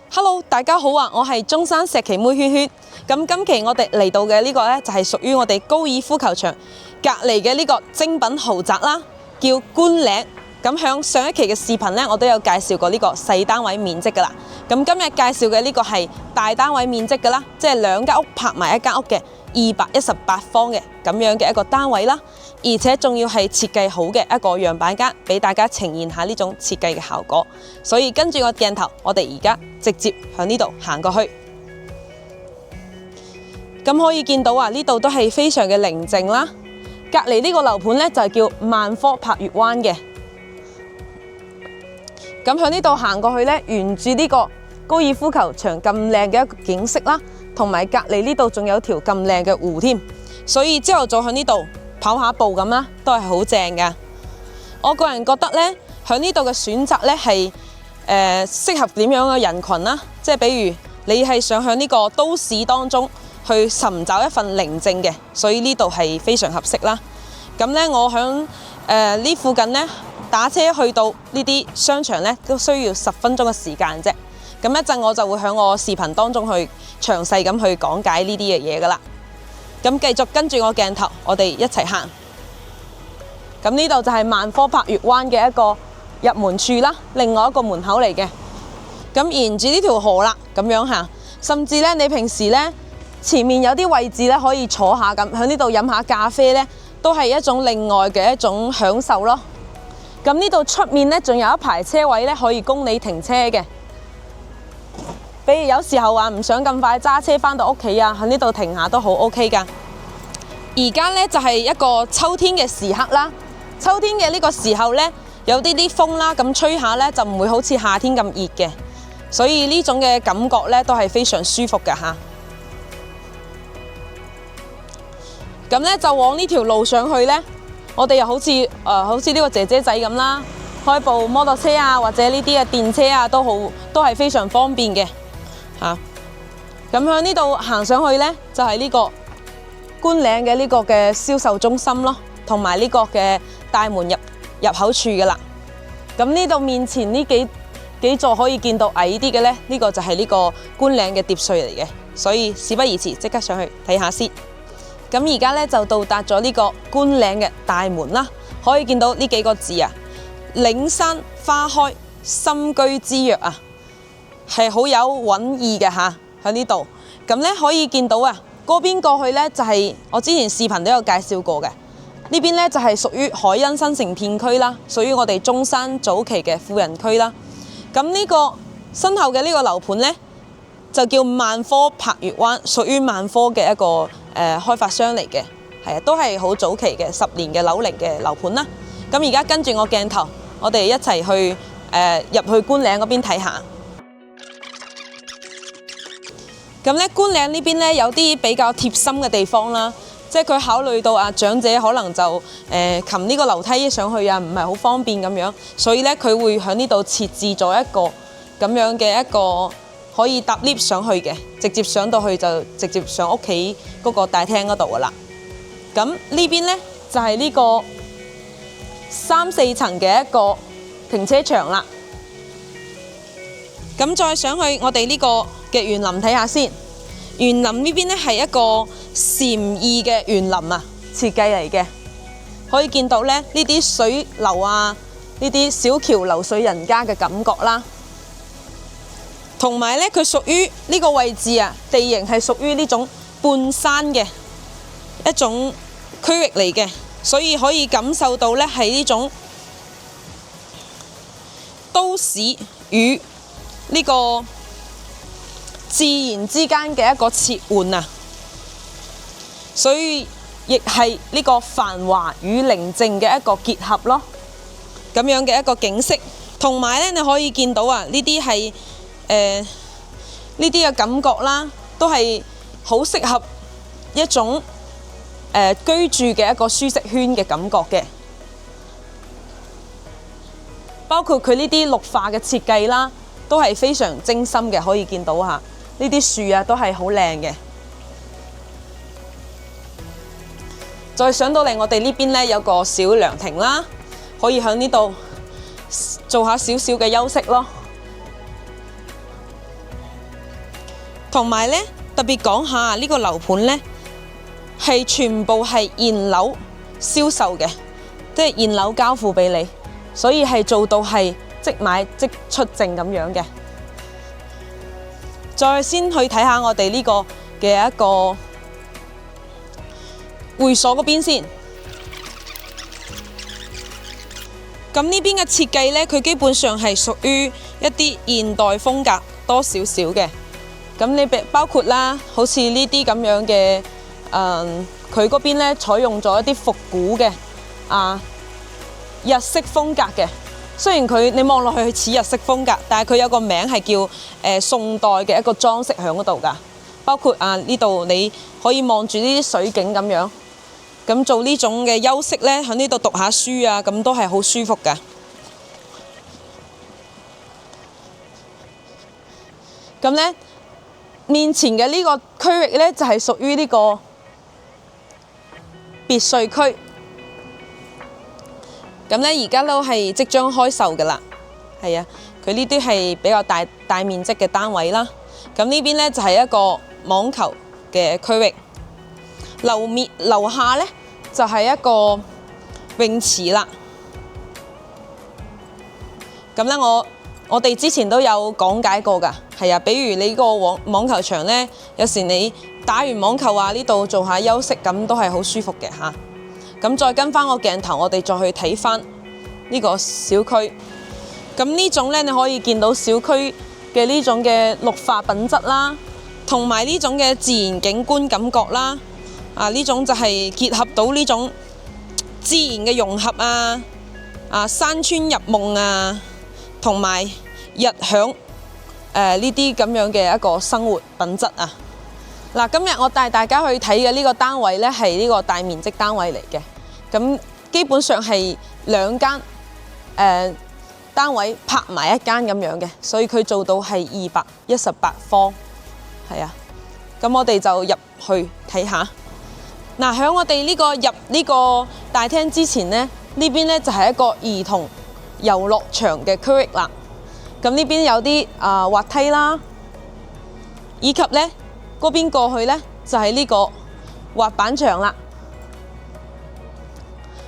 Hello， 大家好啊！我係中山石岐妹圈圈。咁今期我哋嚟到嘅呢個呢，就係屬於我哋高爾夫球場隔離嘅呢個精品豪宅啦，叫觀嶺。咁響上一期嘅視頻呢，我都有介紹過呢個細單位面積噶啦。咁今日介紹嘅呢個係大單位面積噶啦，即係兩間屋拍埋一間屋嘅218方嘅咁樣嘅一個單位啦。而且仲要係設計好嘅一個樣板間，俾大家呈現下呢種設計嘅效果。所以跟住個鏡頭，我哋而家直接向呢度行過去。咁可以見到啊，呢度都係非常嘅寧靜啦。隔離呢個樓盤呢，就係叫萬科柏悅灣嘅。咁向呢度行過去呢，沿住呢個高爾夫球場咁靚嘅一個景色啦，同埋隔離呢度仲有條咁靚嘅湖添。所以之後再向呢度跑下步咁啦，都係好正噶。我個人覺得呢，喺呢度嘅選擇呢係適合點樣嘅人群啦，即係比如你係想喺呢個都市當中去尋找一份寧靜嘅，所以呢度係非常合適啦。咁呢，我喺呢附近呢，打車去到呢啲商場呢，都需要10分鐘嘅時間啫。咁一陣我就會喺我視頻當中去詳細咁去講解呢啲嘅嘢噶啦。咁繼續跟住我鏡頭，我哋一齊行。咁呢度就係萬科柏悅灣嘅一個入門處啦，另外一個門口嚟嘅。咁沿住呢條河啦，咁樣行，甚至呢，你平時呢，前面有啲位置呢，可以坐下咁，喺呢度飲下咖啡呢，都係一種另外嘅一種享受咯。咁呢度出面呢，仲有一排車位呢，可以供你停車嘅。比如有時候話唔想咁快揸車返到屋企啊，喺呢度停下都好 OK 㗎。而家呢，就係一個秋天嘅時刻啦，秋天嘅呢個時候呢，有啲風啦，咁吹下呢，就唔會好似夏天咁熱嘅，所以呢種嘅感覺呢，都係非常舒服㗎吓。咁呢，就往呢條路上去呢，我哋又好似呢個姐姐仔咁啦，開部摩托車啊，或者呢啲嘅電車啊，都係非常方便嘅。咁向呢度行上去呢，就係呢個觀嶺嘅呢個嘅銷售中心咯，同埋呢個嘅大門入口處噶啦。咁呢度面前呢幾座可以見到矮啲嘅呢，呢個就係呢個觀嶺嘅碟墅嚟嘅。所以事不宜遲，即刻上去睇下先。咁而家呢，就到達咗呢個觀嶺嘅大門啦，可以見到呢幾個字啊，嶺山花開，深居之約啊。係好有韻意嘅吓，喺呢度。咁呢可以見到啊，嗰邊過去呢，就係我之前視頻都有介紹過嘅。呢邊呢，就係屬於海欣新城片區啦，屬於我哋中山早期嘅富人區啦。咁呢個身後嘅呢個樓盤呢，就叫萬科柏悅灣，屬於萬科嘅一個開發商嚟嘅，係啊，都係好早期嘅10年嘅樓齡嘅樓盤啦。咁而家跟住我鏡頭，我哋一齊去入去觀嶺嗰邊睇下。咁咧，觀嶺呢邊咧有啲比較貼心嘅地方啦，即係佢考慮到啊長者可能就擒呢個樓梯上去啊，唔係好方便咁樣，所以咧佢會喺呢度設置咗一個咁樣嘅一個可以搭 lift 上去嘅，直接上到去就直接上屋企嗰個大廳嗰度噶啦。咁呢邊咧就係呢個3、4層嘅一個停車場啦。咁再上去我哋呢個嘅園林睇下先，園林呢邊呢係一個禪意嘅園林啊，設計嚟嘅，可以見到呢啲水流啊，呢啲小橋流水人家嘅感覺啦，同埋呢佢屬於呢個位置啊，地形係屬於呢種半山嘅一種區域嚟嘅，所以可以感受到呢係呢種都市與呢個自然之間嘅一個切換啊，所以亦係呢個繁華與寧靜嘅一個結合咯，咁樣嘅一個景色，同埋呢，你可以見到啊，呢啲係呢啲嘅感覺啦，都係好適合一種居住嘅一個舒適圈嘅感覺嘅，包括佢呢啲綠化嘅設計啦，都係非常精心嘅，可以見到吓，呢啲樹啊都係好靚嘅。再上到嚟我哋呢邊呢，有個小涼亭啦，可以喺呢度做下少少嘅休息咯。同埋呢，特別講下呢個樓盤呢，係全部係現樓銷售嘅，即係現樓交付俾你，所以係做到係即買即出證咁樣嘅。再先去睇下我哋呢個嘅一個會所嗰邊先。咁呢邊嘅設計呢，佢基本上係屬於一啲現代風格多少少嘅。咁你包括啦，好似呢啲咁樣嘅，佢嗰邊呢採用咗一啲復古嘅日式風格嘅。雖然你望落去似日式風格，但係佢有個名係叫宋代嘅一個裝飾喺嗰度㗎。包括呢度你可以望住呢啲水景咁樣，咁做呢種嘅休息呢，喺呢度讀下書啊，咁都係好舒服㗎。咁呢，面前嘅呢個區域呢，就係屬於呢個別墅區。咁呢，而家都係即將開售㗎啦。係啊，佢呢啲係比較大面積嘅單位啦。咁呢邊呢，就係一個網球嘅區域，樓下呢，就係一個泳池啦。咁呢，我哋之前都有講解過㗎。係啊，比如你個網球場呢，有時你打完網球呢度做下休息，咁都係好舒服嘅嚇。咁再跟翻個鏡頭，我哋再去睇翻呢個小區。咁呢種呢，你可以見到小區嘅呢種嘅綠化品質啦，同埋呢種嘅自然景觀感覺啦。呢種就係結合到呢種自然嘅融合山村入夢同埋日享呢啲咁樣嘅一個生活品質啊。今日我帶大家去睇嘅呢個單位呢，係呢個大面積單位嚟嘅。咁基本上係兩間單位拍埋一間咁樣嘅，所以佢做到係218方。係啊，咁我哋就入去睇下。喺我哋入呢個大廳之前呢，呢邊呢就係一個兒童遊樂場嘅區域啦。咁呢邊有啲滑梯啦，以及呢嗰邊過去呢，就係呢個滑板場啦。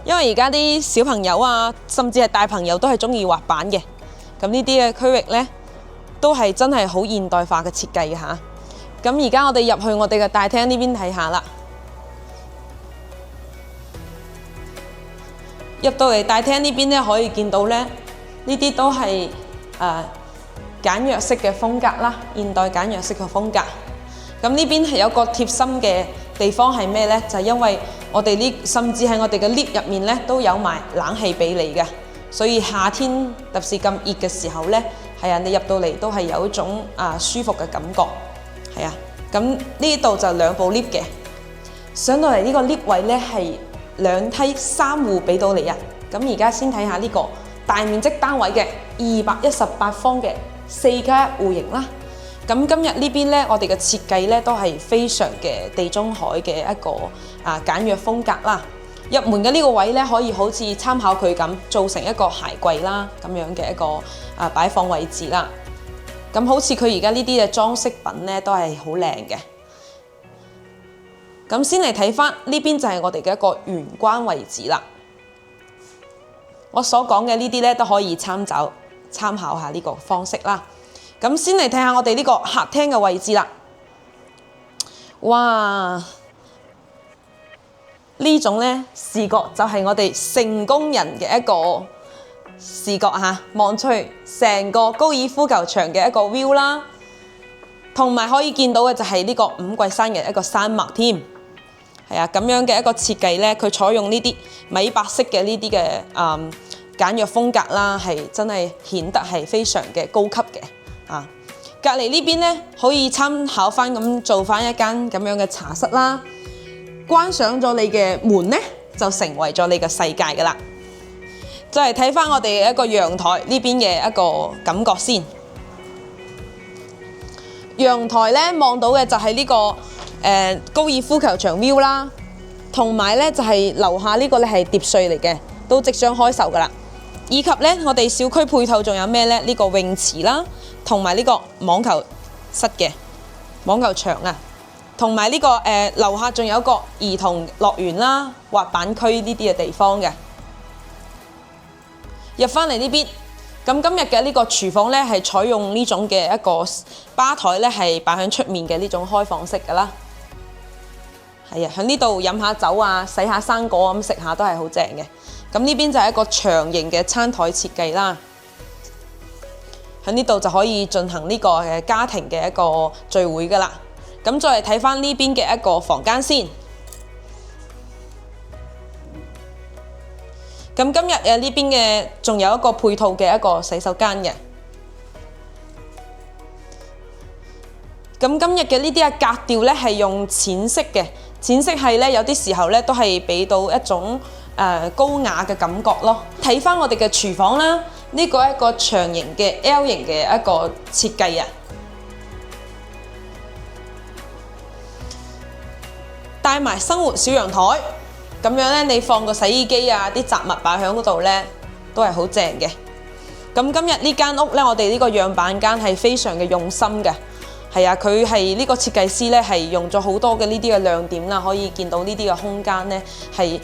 因為而家啲小朋友甚至係大朋友都係鍾意滑板嘅。咁呢啲嘅區域呢，都係真係好現代化嘅設計嚇。咁而家我哋入去我哋嘅大廳呢邊睇下啦。入到嚟大廳呢邊呢，可以見到呢，呢啲都係簡約式嘅風格啦，現代簡約式嘅風格。咁呢邊係有個貼心嘅地方係咩呢？就係因為我哋甚至係我哋嘅 lift 入面呢，都有埋冷氣俾你嘅，所以夏天特別咁熱嘅時候呢，係啊，你入到嚟都係有一種舒服嘅感覺。係啊，咁呢度就2部 lift 嘅，上到嚟呢個 lift 位呢，係2梯3戶俾到你啊。咁而家先睇下呢個大面積單位嘅218方嘅4+1戶型啦。咁今日呢邊呢，我哋嘅設計呢都係非常嘅地中海嘅一個簡約風格啦。入門嘅呢個位呢，可以好似參考佢咁，做成一個鞋櫃啦，咁樣嘅一個擺放位置啦。咁好似佢而家呢啲嘅裝飾品呢，都係好靚嘅。咁先嚟睇翻呢邊就係我哋嘅一個玄關位置啦。我所講嘅呢啲呢，都可以參考下呢個方式啦。咁先嚟睇下我哋呢個客廳嘅位置啦。哇！呢種呢視覺就係我哋成功人嘅一個視覺嚇，望出去成個高爾夫球場嘅一個 view 啦，同埋可以見到嘅就係呢個五桂山嘅一個山脈添。係啊，咁樣嘅一個設計呢，佢採用呢啲米白色嘅呢啲嘅簡約風格啦，係真係顯得係非常嘅高級嘅。隔離呢邊呢，可以參考翻咁做翻一間咁樣嘅茶室啦。關上咗你嘅門呢，就成為咗你嘅世界噶啦。再嚟睇翻我哋一個陽台呢邊嘅一個感覺先。陽台呢，望到嘅就係呢個高爾夫球場 view 啦，同埋呢就係樓下呢個呢係碟墅嚟嘅，都即將開售噶啦。以及呢，我哋小區配套仲有咩呢？呢個泳池啦，同埋呢個網球室嘅。網球場啊，同埋呢個樓下仲有個兒童樂園啦、滑板區呢啲嘅地方嘅。入返嚟呢邊，咁今日嘅呢個廚房呢，係採用呢種嘅一個吧台呢，係擺喺出面嘅呢種開放式㗎啦。係啊，喺呢度飲下酒啊，洗下生果咁食下都係好正嘅。咁呢邊就係一個長形嘅餐台設計啦。喺呢度就可以進行呢個家庭嘅一個聚會㗎啦。咁再嚟睇返呢邊嘅一個房間先。咁今日呢邊嘅仲有一個配套嘅一個洗手間嘅。咁今日嘅呢啲格調呢係用淺色嘅，淺色係呢有啲時候呢都係俾到一種高雅嘅感覺咯。睇返我哋嘅廚房啦，呢個一個長形嘅 L 型嘅一個設計啊。帶埋生活小陽台，咁樣咧，你放個洗衣機啊，啲雜物擺喺嗰度咧，都係好正嘅。咁今日呢間屋咧，我哋呢個樣板間係非常嘅用心嘅，係啊，佢係呢個設計師咧係用咗好多嘅呢啲嘅亮點啦，可以見到呢啲嘅空間咧係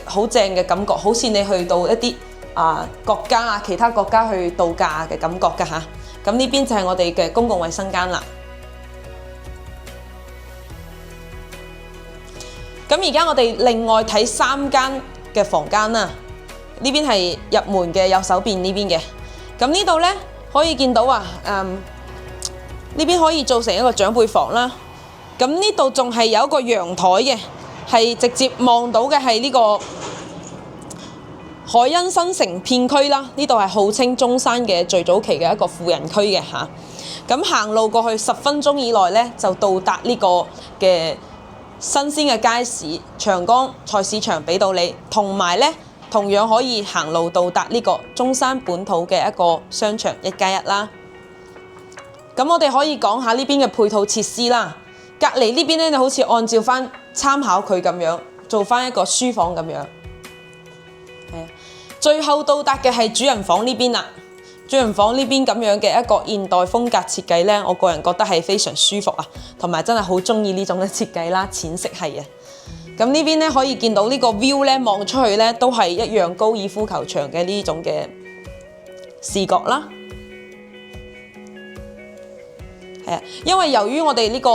好正嘅感覺，好似你去到一啲國家啊，其他國家去度假嘅感覺㗎嚇。咁呢邊就係我哋嘅公共衛生間啦。咁而家我哋另外睇3間嘅房間啦，呢邊係入門嘅右手邊呢邊嘅。咁呢度呢可以見到呢邊可以做成一個長輩房啦。咁呢度仲係有一個陽台嘅，係直接望到嘅係呢個海欣新城片區啦。呢度係號稱中山嘅最早期嘅一個富人區嘅嚇。咁行路過去10分鐘以內呢，就到達呢個嘅新鮮嘅街市長江菜市場俾到你，同埋呢同樣可以行路到達呢個中山本土嘅一個商場1+1啦。咁我哋可以講下呢邊嘅配套設施啦。隔離呢邊呢，就好似按照翻參考佢咁樣做翻一個書房咁樣。係啊，最後到達嘅係主人房呢邊啦。主人房呢邊咁樣嘅一個現代風格設計呢，我個人覺得係非常舒服啊，同埋真係好中意呢種嘅設計啦，淺色系啊。咁呢邊呢，可以見到呢個 view 呢，望出去呢都係一樣高爾夫球場嘅呢種嘅視覺啦。係啊，因為由於我哋呢個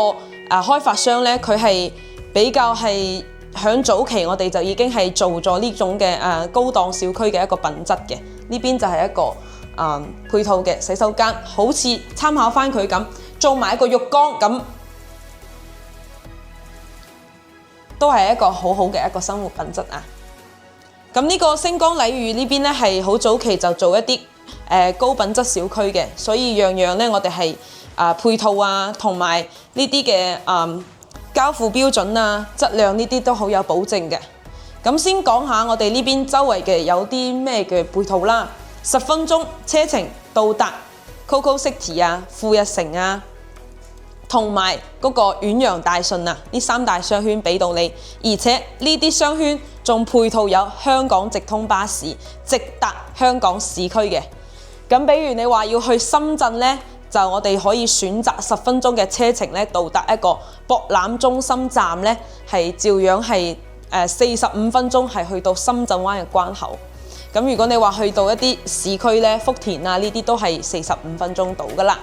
開發商呢，佢係比較係響早期我哋就已經係做咗呢種嘅高檔小區嘅一個品質嘅。呢邊就係一個配套嘅洗手間，好似參考翻佢咁，做埋一個浴缸咁，都係一個好好嘅一個生活品質啊！咁呢個星光禮遇呢邊呢，係好早期就做一啲高品質小區嘅，所以樣樣呢，我哋係配套啊，同埋呢啲嘅交付標準啊、質量呢啲都好有保證嘅。咁先講下我哋呢邊周圍嘅有啲咩嘅配套啦。10分鐘車程到達 Coco City 啊、富日城啊，同埋嗰個遠洋大順啊，呢3大商圈俾到你，而且呢啲商圈仲配套有香港直通巴士直達香港市區嘅。咁比如你話要去深圳呢，就我哋可以選擇10分鐘嘅車程呢，到達一個博覽中心站呢，係照樣係45分鐘係去到深圳灣嘅關口。咁如果你話去到一啲市區呢，福田啊呢啲都係45分鐘到噶啦。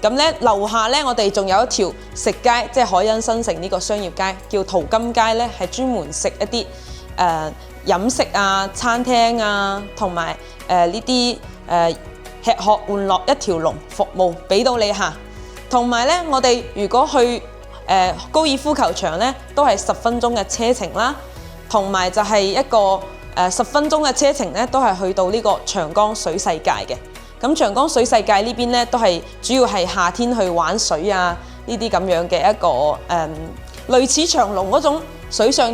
咁呢樓下呢，我哋仲有一條食街，即係海欣新城呢個商業街，叫淘金街呢，係專門食一啲飲食啊、餐廳啊，同埋呢啲吃喝玩樂一條龍服務俾到你嚇。同埋呢，我哋如果去高爾夫球場呢，都係10分鐘嘅車程啦，同埋就係一個10分鐘嘅車程呢，都係去到呢個長江水世界嘅。咁長江水世界呢邊呢，都係主要係夏天去玩水啊，呢啲咁樣嘅一個類似長隆嗰種水上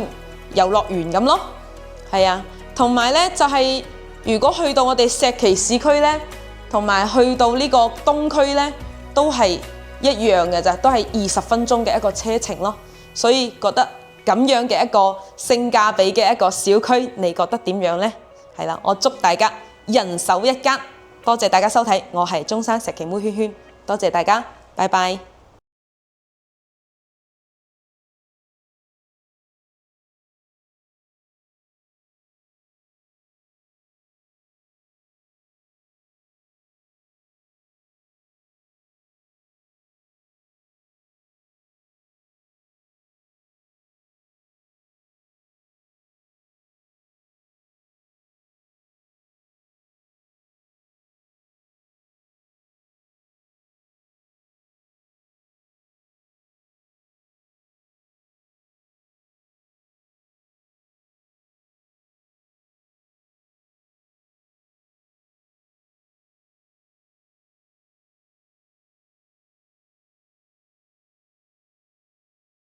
遊樂園咁咯。係啊，同埋呢，就係如果去到我哋石岐市區呢，同埋去到呢個東區呢，都係一樣嘅咋，都係20分鐘嘅一個車程咯。所以覺得咁樣嘅一個性價比嘅一個小區，你覺得點樣呢？係啦，我祝大家人手一間。多謝大家收睇，我係中山石岐妹圈圈，多謝大家，拜拜。